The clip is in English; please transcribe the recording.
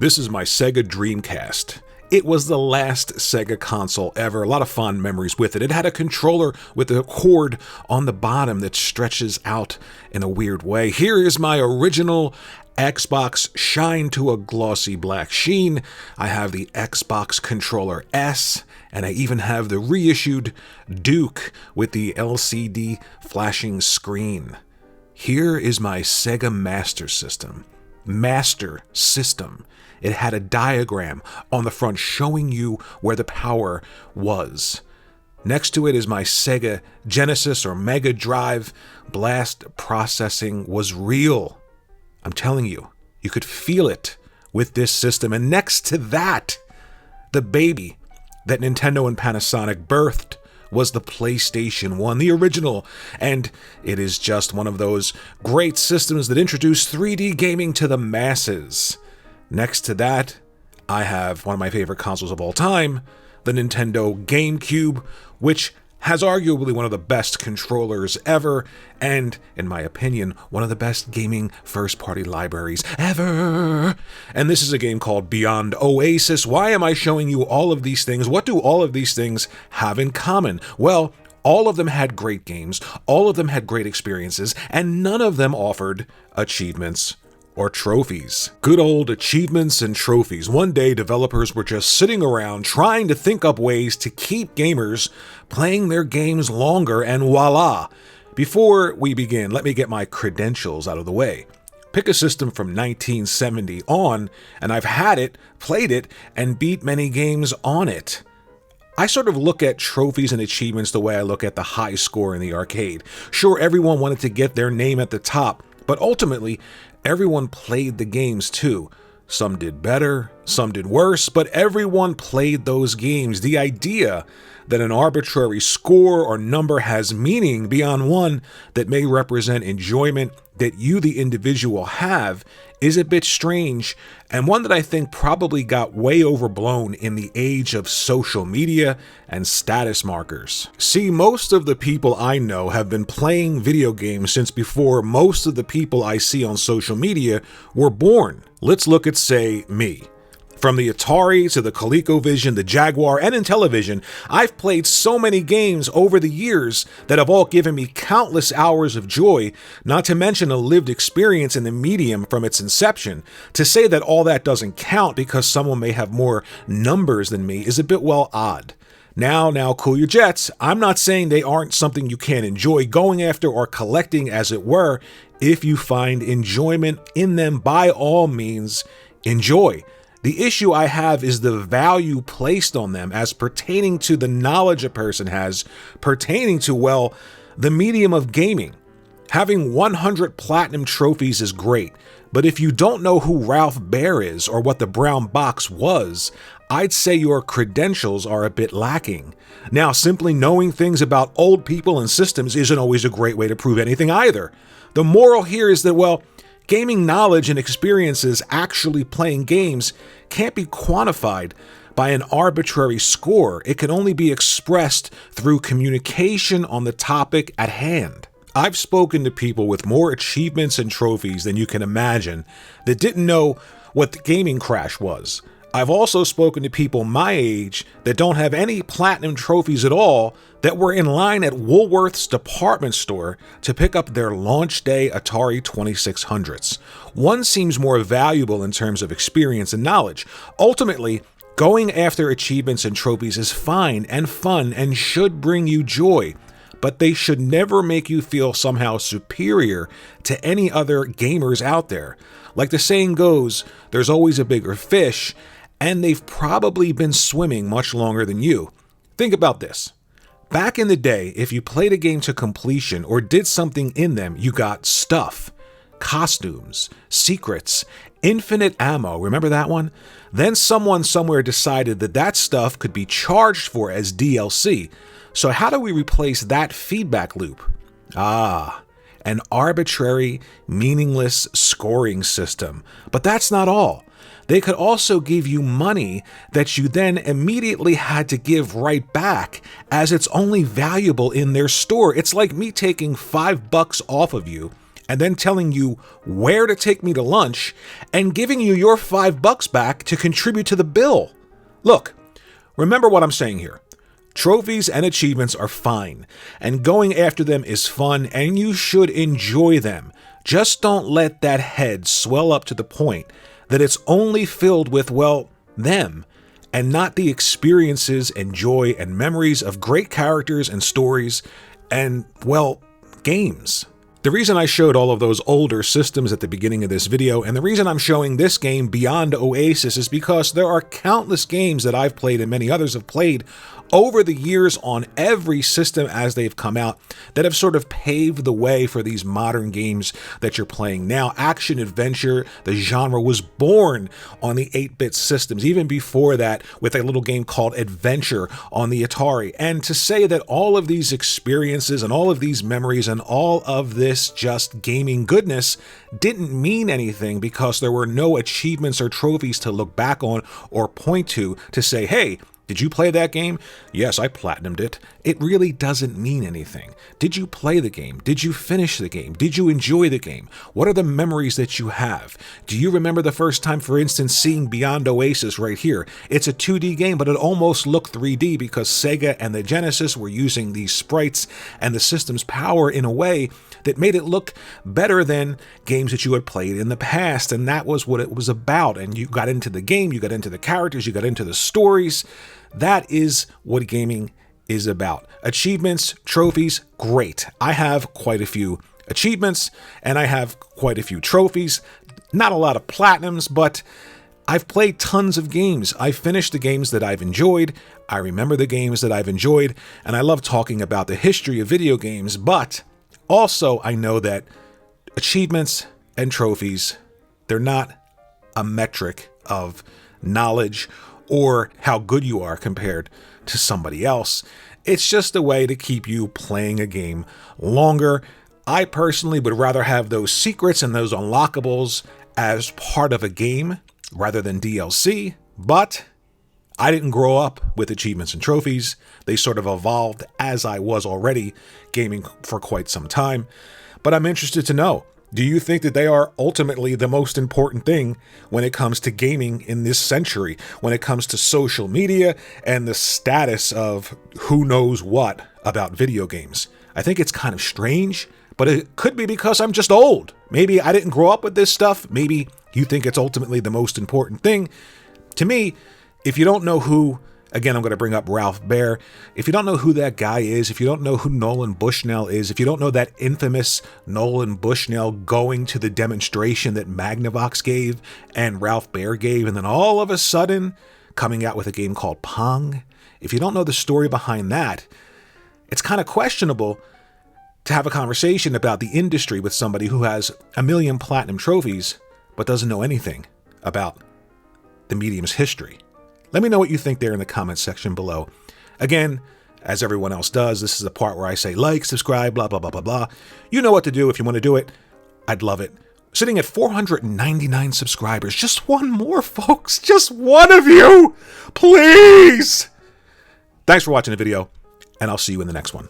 This is my Sega Dreamcast. It was the last Sega console ever. A lot of fond memories with it. It had a controller with a cord on the bottom that stretches out in a weird way. Here is my original Xbox shined to a glossy black sheen. I have the Xbox Controller S, and I even have the reissued Duke with the LCD flashing screen. Here is my Sega Master System. It had a diagram on the front showing you where the power was. Next to it is my Sega Genesis or Mega Drive. Blast processing was real. I'm telling you, you could feel it with this system. And next to that, the baby that Nintendo and Panasonic birthed was the PlayStation 1, the original, and it is just one of those great systems that introduced 3D gaming to the masses. Next to that, I have one of my favorite consoles of all time, the Nintendo GameCube, which has arguably one of the best controllers ever, and, in my opinion, one of the best gaming first-party libraries ever. And this is a game called Beyond Oasis. Why am I showing you all of these things? What do all of these things have in common? Well, all of them had great games, all of them had great experiences, and none of them offered achievements or trophies. Good old achievements and trophies. One day, developers were just sitting around trying to think up ways to keep gamers playing their games longer, and voila! Before we begin, let me get my credentials out of the way. Pick a system from 1970 on, and I've had it, played it, and beat many games on it. I sort of look at trophies and achievements the way I look at the high score in the arcade. Sure, everyone wanted to get their name at the top, but ultimately, everyone played the games too. Some did better, some did worse, but everyone played those games. The idea that an arbitrary score or number has meaning beyond one that may represent enjoyment that you, the individual, have is a bit strange, and one that I think probably got way overblown in the age of social media and status markers. See, most of the people I know have been playing video games since before most of the people I see on social media were born. Let's look at, say, me. From the Atari to the ColecoVision, the Jaguar, and Intellivision, I've played so many games over the years that have all given me countless hours of joy, not to mention a lived experience in the medium from its inception. To say that all that doesn't count because someone may have more numbers than me is a bit, well, odd. Now, cool your jets. I'm not saying they aren't something you can enjoy going after or collecting, as it were. If you find enjoyment in them, by all means, enjoy. The issue I have is the value placed on them as pertaining to the knowledge a person has, pertaining to, well, the medium of gaming. Having 100 platinum trophies is great, but if you don't know who Ralph Baer is or what the brown box was, I'd say your credentials are a bit lacking. Now, simply knowing things about old people and systems isn't always a great way to prove anything either. The moral here is that, well, gaming knowledge and experiences actually playing games can't be quantified by an arbitrary score. It can only be expressed through communication on the topic at hand. I've spoken to people with more achievements and trophies than you can imagine that didn't know what the gaming crash was. I've also spoken to people my age that don't have any platinum trophies at all that were in line at Woolworth's department store to pick up their launch day Atari 2600s. One seems more valuable in terms of experience and knowledge. Ultimately, going after achievements and trophies is fine and fun and should bring you joy, but they should never make you feel somehow superior to any other gamers out there. Like the saying goes, there's always a bigger fish, and they've probably been swimming much longer than you. Think about this. Back in the day, if you played a game to completion or did something in them, you got stuff, costumes, secrets, infinite ammo. Remember that one? Then someone somewhere decided that that stuff could be charged for as DLC. So how do we replace that feedback loop? An arbitrary, meaningless scoring system. But that's not all. They could also give you money that you then immediately had to give right back, as it's only valuable in their store. It's like me taking $5 off of you and then telling you where to take me to lunch and giving you your $5 back to contribute to the bill. Look, remember what I'm saying here. Trophies and achievements are fine, and going after them is fun, and you should enjoy them. Just don't let that head swell up to the point that it's only filled with, well, them, and not the experiences and joy and memories of great characters and stories and, well, games. The reason I showed all of those older systems at the beginning of this video, and the reason I'm showing this game Beyond Oasis, is because there are countless games that I've played and many others have played over the years on every system as they've come out that have sort of paved the way for these modern games that you're playing now. Action adventure, the genre was born on the 8-bit systems, even before that with a little game called Adventure on the Atari. And to say that all of these experiences and all of these memories and all of this just gaming goodness didn't mean anything because there were no achievements or trophies to look back on or point to say, hey, did you play that game? Yes, I platinumed it. It really doesn't mean anything. Did you play the game? Did you finish the game? Did you enjoy the game? What are the memories that you have? Do you remember the first time, for instance, seeing Beyond Oasis right here? It's a 2D game, but it almost looked 3D because Sega and the Genesis were using these sprites and the system's power in a way that made it look better than games that you had played in the past. And that was what it was about. And you got into the game, you got into the characters, you got into the stories. That is what gaming is about. Achievements, trophies, great. I have quite a few achievements and I have quite a few trophies. Not a lot of platinums, but I've played tons of games. I've finished the games that I've enjoyed. I remember the games that I've enjoyed, and I love talking about the history of video games, but also I know that achievements and trophies, they're not a metric of knowledge or how good you are compared to somebody else. It's just a way to keep you playing a game longer. I personally would rather have those secrets and those unlockables as part of a game rather than DLC, but I didn't grow up with achievements and trophies. They sort of evolved as I was already gaming for quite some time. But I'm interested to know, do you think that they are ultimately the most important thing when it comes to gaming in this century, when it comes to social media and the status of who knows what about video games? I think it's kind of strange, but it could be because I'm just old. Maybe I didn't grow up with this stuff. Maybe you think it's ultimately the most important thing. To me, if you don't know who, again, I'm going to bring up Ralph Baer. If you don't know who that guy is, if you don't know who Nolan Bushnell is, if you don't know that infamous Nolan Bushnell going to the demonstration that Magnavox gave and Ralph Baer gave, and then all of a sudden coming out with a game called Pong, if you don't know the story behind that, it's kind of questionable to have a conversation about the industry with somebody who has 1 million platinum trophies but doesn't know anything about the medium's history. Let me know what you think there in the comments section below. Again, as everyone else does, this is the part where I say like, subscribe, blah, blah, blah, blah, blah. You know what to do if you want to do it. I'd love it. Sitting at 499 subscribers. Just one more, folks. Just one of you. Please. Thanks for watching the video, and I'll see you in the next one.